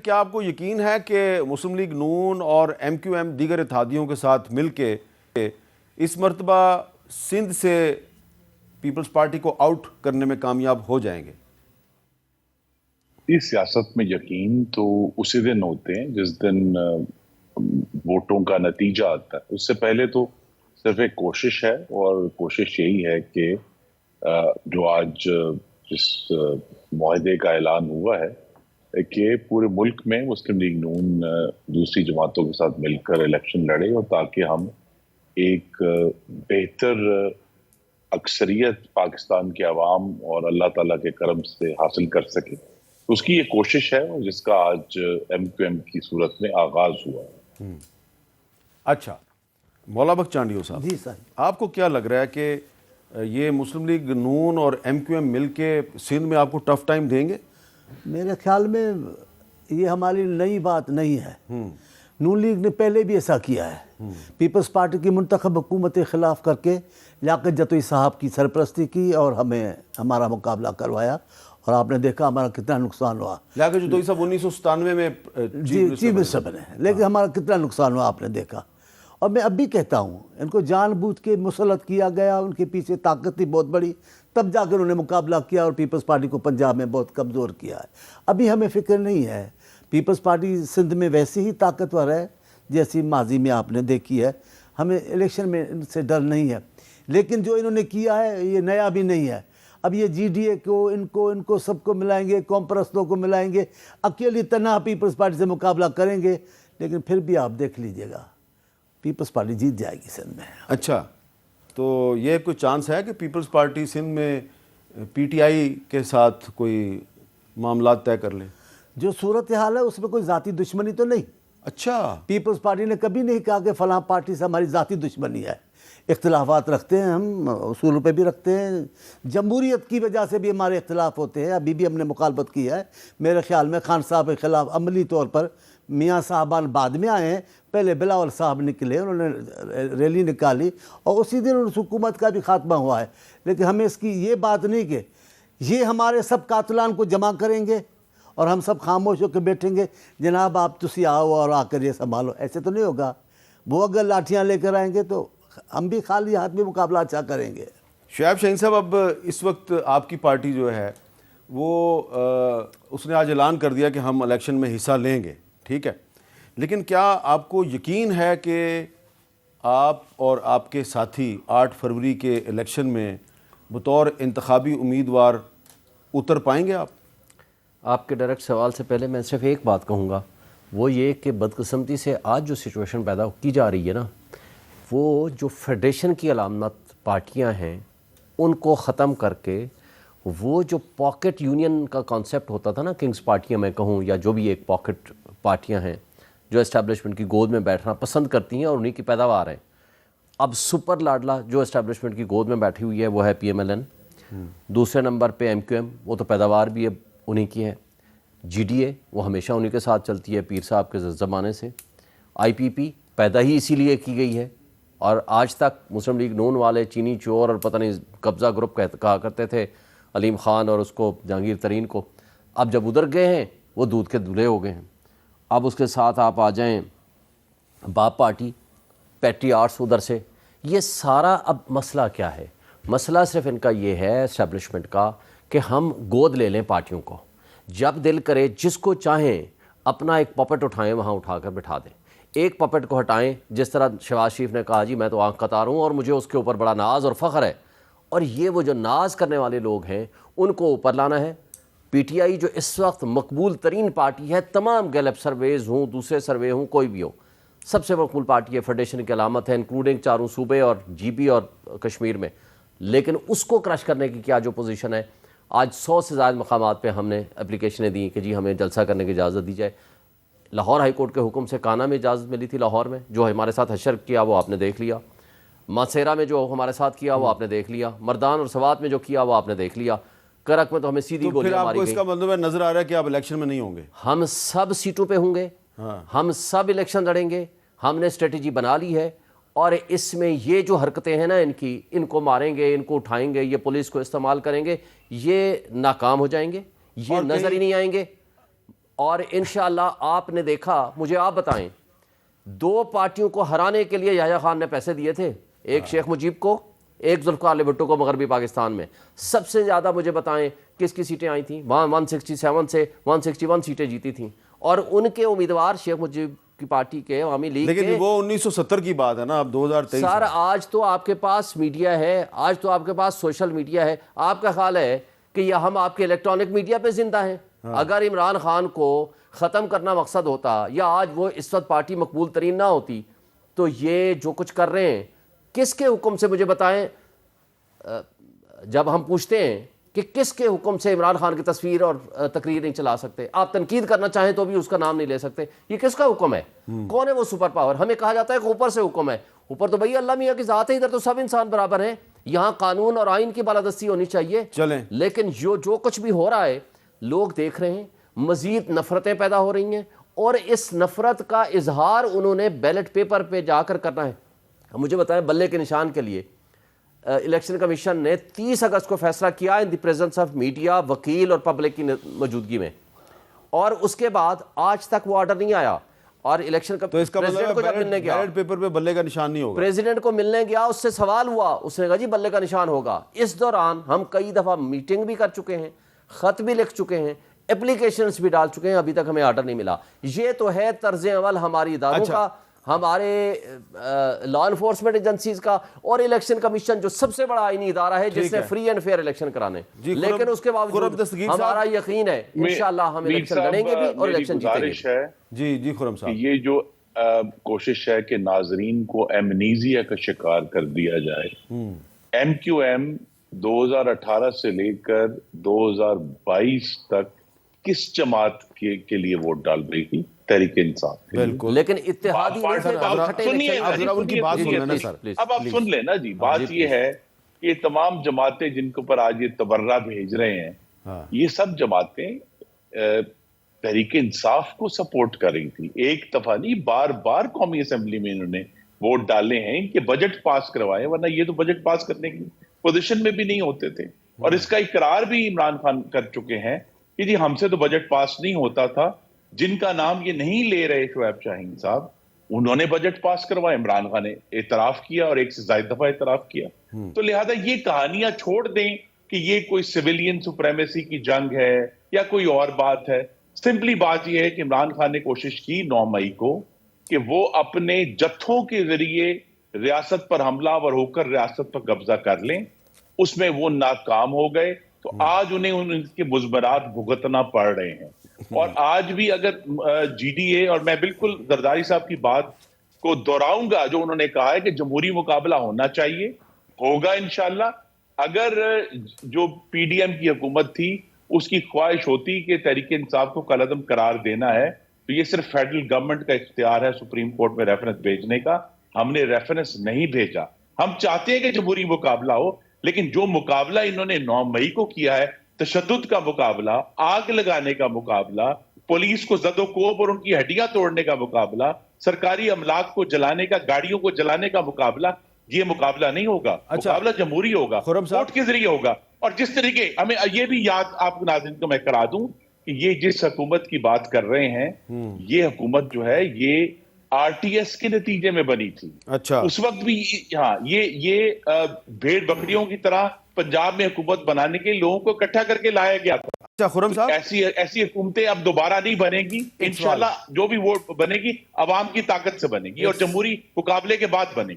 کیا آپ کو یقین ہے کہ مسلم لیگ نون اور ایم کیو ایم دیگر اتحادیوں کے ساتھ مل کے اس مرتبہ سندھ سے پیپلز پارٹی کو آؤٹ کرنے میں کامیاب ہو جائیں گے؟ اس سیاست میں یقین تو اسی دن ہوتے ہیں جس دن ووٹوں کا نتیجہ آتا ہے. اس سے پہلے تو صرف ایک کوشش ہے، اور کوشش یہی ہے کہ جو آج جس معاہدے کا اعلان ہوا ہے کہ پورے ملک میں مسلم لیگ نون دوسری جماعتوں کے ساتھ مل کر الیکشن لڑے، اور تاکہ ہم ایک بہتر اکثریت پاکستان کے عوام اور اللہ تعالیٰ کے کرم سے حاصل کر سکے. اس کی یہ کوشش ہے جس کا آج ایم کیو ایم کی صورت میں آغاز ہوا ہے. اچھا مولا بخش چانڈیو صاحب، جی سر، آپ کو کیا لگ رہا ہے کہ یہ مسلم لیگ نون اور ایم کیو ایم مل کے سندھ میں آپ کو ٹف ٹائم دیں گے؟ میرے خیال میں یہ ہماری نئی بات نہیں ہے. نون لیگ نے پہلے بھی ایسا کیا ہے. پیپلز پارٹی کی منتخب حکومت کے خلاف کر کے لیاقت جتوئی صاحب کی سرپرستی کی اور ہمارا مقابلہ کروایا، اور آپ نے دیکھا ہمارا کتنا نقصان ہوا. لیاقت جتوئی صاحب 1997 میں چیف منسٹر بنے، لیکن ہمارا کتنا نقصان ہوا آپ نے دیکھا. اور میں اب بھی کہتا ہوں ان کو جان بوجھ کے مسلط کیا گیا، ان کے پیچھے طاقت تھی بہت بڑی، تب جا کر انہوں نے مقابلہ کیا اور پیپلز پارٹی کو پنجاب میں بہت کمزور کیا ہے. ابھی ہمیں فکر نہیں ہے. پیپلز پارٹی سندھ میں ویسی ہی طاقتور ہے جیسی ماضی میں آپ نے دیکھی ہے. ہمیں الیکشن میں ان سے ڈر نہیں ہے. لیکن جو انہوں نے کیا ہے یہ نیا بھی نہیں ہے. اب یہ جی ڈی اے کو ان کو سب کو ملائیں گے، قوم پرستوں کو ملائیں گے، اکیلی تنہا پیپلز پارٹی سے مقابلہ کریں گے. لیکن پھر بھی آپ دیکھ لیجئے گا پیپلز پارٹی جیت جائے گی سندھ میں. اچھا، تو یہ کوئی چانس ہے کہ پیپلز پارٹی سندھ میں پی ٹی آئی کے ساتھ کوئی معاملات طے کر لے؟ جو صورتحال ہے اس میں کوئی ذاتی دشمنی تو نہیں. اچھا، پیپلز پارٹی نے کبھی نہیں کہا کہ فلاں پارٹی سے ہماری ذاتی دشمنی ہے. اختلافات رکھتے ہیں ہم، اصولوں پہ بھی رکھتے ہیں، جمہوریت کی وجہ سے بھی ہمارے اختلاف ہوتے ہیں. ابھی بھی ہم نے مخالفت کی ہے. میرے خیال میں خان صاحب کے خلاف عملی طور پر میاں صاحبان بعد میں آئے ہیں. پہلے بلاول صاحب نکلے، انہوں نے ریلی نکالی اور اسی دن اس حکومت کا بھی خاتمہ ہوا ہے. لیکن ہمیں اس کی یہ بات نہیں کہ یہ ہمارے سب قاتلان کو جمع کریں گے اور ہم سب خاموش ہو کے بیٹھیں گے جناب آپ تسی آؤ اور آ کر یہ سنبھالو. ایسے تو نہیں ہوگا. وہ اگر لاٹھیاں لے کر آئیں گے تو ہم بھی خالی ہاتھ میں مقابلہ اچھا کریں گے. شعیب شاہین صاحب، اب اس وقت آپ کی پارٹی جو ہے وہ اس نے آج اعلان کر دیا کہ ہم الیکشن میں حصہ لیں گے، ٹھیک ہے، لیکن کیا آپ کو یقین ہے کہ آپ اور آپ کے ساتھی 8 فروری کے الیکشن میں بطور انتخابی امیدوار اتر پائیں گے؟ آپ کے ڈائریکٹ سوال سے پہلے میں صرف ایک بات کہوں گا، وہ یہ کہ بدقسمتی سے آج جو سچویشن پیدا کی جا رہی ہے نا، وہ جو فیڈریشن کی علامت پارٹیاں ہیں ان کو ختم کر کے وہ جو پاکٹ یونین کا کانسیپٹ ہوتا تھا نا، کنگز پارٹیاں میں کہوں یا جو بھی ایک پاکٹ پارٹیاں ہیں جو اسٹیبلشمنٹ کی گود میں بیٹھنا پسند کرتی ہیں اور انہی کی پیداوار ہیں. اب سپر لاڈلا جو اسٹیبلشمنٹ کی گود میں بیٹھی ہوئی ہے وہ ہے پی ایم ایل این. دوسرے نمبر پہ ایم کیو ایم، وہ تو پیداوار بھی اب انہی کی ہے. جی ڈی اے وہ ہمیشہ انہی کے ساتھ چلتی ہے پیر صاحب کے زمانے سے. آئی پی پی پیدا ہی اسی لیے کی گئی ہے، اور آج تک مسلم لیگ نون والے چینی چور اور پتہ نہیں قبضہ گروپ کہا کرتے تھے علیم خان اور اس کو جہانگیر ترین کو. اب جب ادھر گئے ہیں وہ دودھ کے دلہے ہو گئے ہیں. اب اس کے ساتھ آپ آ جائیں باپ پارٹی، پیٹری آرٹس ادھر سے. یہ سارا اب مسئلہ کیا ہے؟ مسئلہ صرف ان کا یہ ہے اسٹیبلشمنٹ کا کہ ہم گود لے لیں پارٹیوں کو، جب دل کرے جس کو چاہیں اپنا ایک پپٹ اٹھائیں وہاں اٹھا کر بٹھا دیں. ایک پپٹ کو ہٹائیں، جس طرح شہباز شریف نے کہا جی میں تو آنکھ قطار ہوں اور مجھے اس کے اوپر بڑا ناز اور فخر ہے، اور یہ وہ جو ناز کرنے والے لوگ ہیں ان کو اوپر لانا ہے. پی ٹی آئی جو اس وقت مقبول ترین پارٹی ہے، تمام گیلپ سرویز ہوں دوسرے سروے ہوں کوئی بھی ہو، سب سے مقبول پارٹی ہے، فیڈریشن کی علامت ہے انکلوڈنگ 4 صوبے اور جی پی اور کشمیر میں. لیکن اس کو کرش کرنے کی کیا جو پوزیشن ہے، آج 100 سے زائد مقامات پہ ہم نے اپلیکیشنیں دیں کہ جی ہمیں جلسہ کرنے کی اجازت دی جائے. لاہور ہائی کورٹ کے حکم سے کانا میں اجازت ملی تھی لاہور میں، جو ہمارے ساتھ حشر کیا وہ آپ نے دیکھ لیا. ماسیرا میں جو ہمارے ساتھ کیا وہ آپ نے دیکھ لیا. مردان اور سوات میں جو کیا وہ آپ نے دیکھ لیا. کرک میں تو ہمیں سیدھی گولیاں ماری گئی. تو پھر آپ کو اس کا مطلب نظر آ رہا ہے کہ آپ الیکشن میں نہیں ہوں گے؟ ہم سب سیٹوں پہ ہوں گے، ہم سب الیکشن لڑیں گے. ہم نے اسٹریٹجی بنا لی ہے، اور اس میں یہ جو حرکتیں ہیں نا ان کو ماریں گے، ان کو اٹھائیں گے، یہ پولیس کو استعمال کریں گے، یہ ناکام ہو جائیں گے، یہ نظر ہی نہیں آئیں گے. اور انشاءاللہ آپ نے دیکھا, مجھے آپ بتائیں, 2 پارٹیوں کو ہرانے کے لیے یحییٰ خان نے پیسے دیے تھے, ایک شیخ مجیب کو, ایک ذوالفقار علی بھٹو کو مغربی پاکستان میں. سب سے زیادہ مجھے بتائیں کس کی سیٹیں آئی تھیں؟ وہاں 167 سے 161 سیٹیں جیتی تھیں, اور ان کے امیدوار شیخ مجیب کی پارٹی کے عوامی لیگ لیکن کے. وہ 1970 کی بات ہے نا, اب 2023. سر آج تو آپ کے پاس میڈیا ہے, آج تو آپ کے پاس سوشل میڈیا ہے. آپ کا خیال ہے کہ یہ ہم آپ کے الیکٹرانک میڈیا پہ زندہ ہیں؟ اگر عمران خان کو ختم کرنا مقصد ہوتا, یا آج وہ اس وقت پارٹی مقبول ترین نہ ہوتی, تو یہ جو کچھ کر رہے ہیں کس کے حکم سے, مجھے بتائیں. جب ہم پوچھتے ہیں کہ کس کے حکم سے عمران خان کی تصویر اور تقریر نہیں چلا سکتے, آپ تنقید کرنا چاہیں تو بھی اس کا نام نہیں لے سکتے, یہ کس کا حکم ہے؟ کون ہے وہ سپر پاور؟ ہمیں کہا جاتا ہے کہ اوپر سے حکم ہے. اوپر تو بھئی اللہ میاں کی ذات ہے, ادھر تو سب انسان برابر ہیں, یہاں قانون اور آئین کی بالادستی ہونی چاہیے. چلیں, لیکن جو کچھ بھی ہو رہا ہے لوگ دیکھ رہے ہیں, مزید نفرتیں پیدا ہو رہی ہیں, اور اس نفرت کا اظہار انہوں نے بیلٹ پیپر پہ جا کر کرنا ہے. مجھے بتائیں, بلے کے نشان کے لیے الیکشن کمیشن نے 30 اگست کو فیصلہ کیا ان دی پریزنس آف میڈیا, وکیل اور پبلک کی موجودگی میں, اور اس کے بعد آج تک وہ آرڈر نہیں آیا. اور الیکشن کا تو اس کا پریزیڈنٹ کو جب ملنے گیا, بیلٹ پیپر پہ بلے کا نشان نہیں ہوگا. پریزیڈنٹ کو ملنے گیا, اس سے سوال ہوا, اس نے کہا جی بلے کا نشان ہوگا. اس دوران ہم کئی دفعہ میٹنگ بھی کر چکے ہیں, خط بھی لکھ چکے ہیں, اپلیکیشنز بھی ڈال چکے ہیں, ابھی تک ہمیں آرڈر نہیں ملا. یہ تو ہے طرز عمل ہماری اداروں کا, ہمارے لا انفورسمنٹ ایجنسیز کا, اور الیکشن کمیشن جو سب سے بڑا آئینی ادارہ ہے جس نے فری اینڈ فیئر الیکشن کرانے. لیکن اس کے باوجود ہمارا یقین ہے انشاءاللہ ہم الیکشن لڑیں گے بھی اور الیکشن جیتیں گے. جی خرم صاحب, یہ جو کوشش ہے کہ ناظرین کو ایمنیزیا کا شکار کر دیا جائے. ایم کیو ایم 2018 سے لے کر 2022 تک کس جماعت کے لیے ووٹ ڈال رہی تھی؟ تحریک انصاف. بالکل. لیکن اتحادی اب آپ سن لیں نا جی, بات یہ ہے کہ تمام جماعتیں جن کے اوپر آج یہ تبرہ بھیج رہے ہیں, یہ سب جماعتیں تحریک انصاف کو سپورٹ کر رہی تھی. ایک دفعہ نہیں, بار بار قومی اسمبلی میں انہوں نے ووٹ ڈالے ہیں کہ بجٹ پاس کروائے, ورنہ یہ تو بجٹ پاس کرنے کی پوزیشن میں بھی نہیں ہوتے تھے. اور اس کا اقرار بھی عمران خان کر چکے ہیں کہ جی ہم سے تو بجٹ پاس نہیں ہوتا تھا. جن کا نام یہ نہیں لے رہے شعیب شاہین صاحب, انہوں نے بجٹ پاس کروا, عمران خان نے اعتراف کیا اور ایک سے زائد دفعہ اعتراف کیا. تو لہذا یہ کہانیاں چھوڑ دیں کہ یہ کوئی سویلین سپریمیسی کی جنگ ہے یا کوئی اور بات ہے. سمپلی بات یہ ہے کہ عمران خان نے کوشش کی 9 مئی کو کہ وہ اپنے جتھوں کے ذریعے ریاست پر حملہ آور ہو کر ریاست پر قبضہ کر لیں. اس میں وہ ناکام ہو گئے, تو آج انہیں ان کے مضمرات بھگتنا پڑ رہے ہیں. اور آج بھی اگر جی ڈی اے, اور میں بالکل زرداری صاحب کی بات کو دہراؤں گا جو انہوں نے کہا ہے کہ جمہوری مقابلہ ہونا چاہیے, ہوگا انشاءاللہ. اگر جو پی ڈی ایم کی حکومت تھی اس کی خواہش ہوتی کہ تحریک انصاف کو کالعدم قرار دینا ہے, تو یہ صرف فیڈرل گورنمنٹ کا اختیار ہے سپریم کورٹ میں ریفرنس بھیجنے کا. ہم نے ریفرنس نہیں بھیجا. ہم چاہتے ہیں کہ جمہوری مقابلہ ہو, لیکن جو مقابلہ انہوں نے 9 مئی کو کیا ہے, تشدد کا مقابلہ, آگ لگانے کا مقابلہ, پولیس کو زد و کوب اور ان کی ہڈیاں توڑنے کا مقابلہ, سرکاری املاک کو جلانے کا, گاڑیوں کو جلانے کا مقابلہ, یہ مقابلہ نہیں ہوگا. مقابلہ جمہوری ہوگا, ووٹ کے ذریعے ہوگا. اور جس طریقے ہمیں یہ بھی یاد آپ ناظرین کو میں کرا دوں کہ یہ جس حکومت کی بات کر رہے ہیں, یہ حکومت جو ہے یہ آر ٹی ایس کے نتیجے میں بنی تھی. اچھا, اس وقت بھی یہ بھیڑ بکریوں کی طرح پنجاب میں حکومت بنانے کے لوگوں کو اکٹھا کر کے لایا گیا تھا. اچھا خرم صاحب, ایسی حکومتیں اب دوبارہ نہیں بنے گی انشاءاللہ. جو بھی ووٹ بنے گی عوام کی طاقت سے بنے گی اور جمہوری مقابلے کے بعد بنے گی.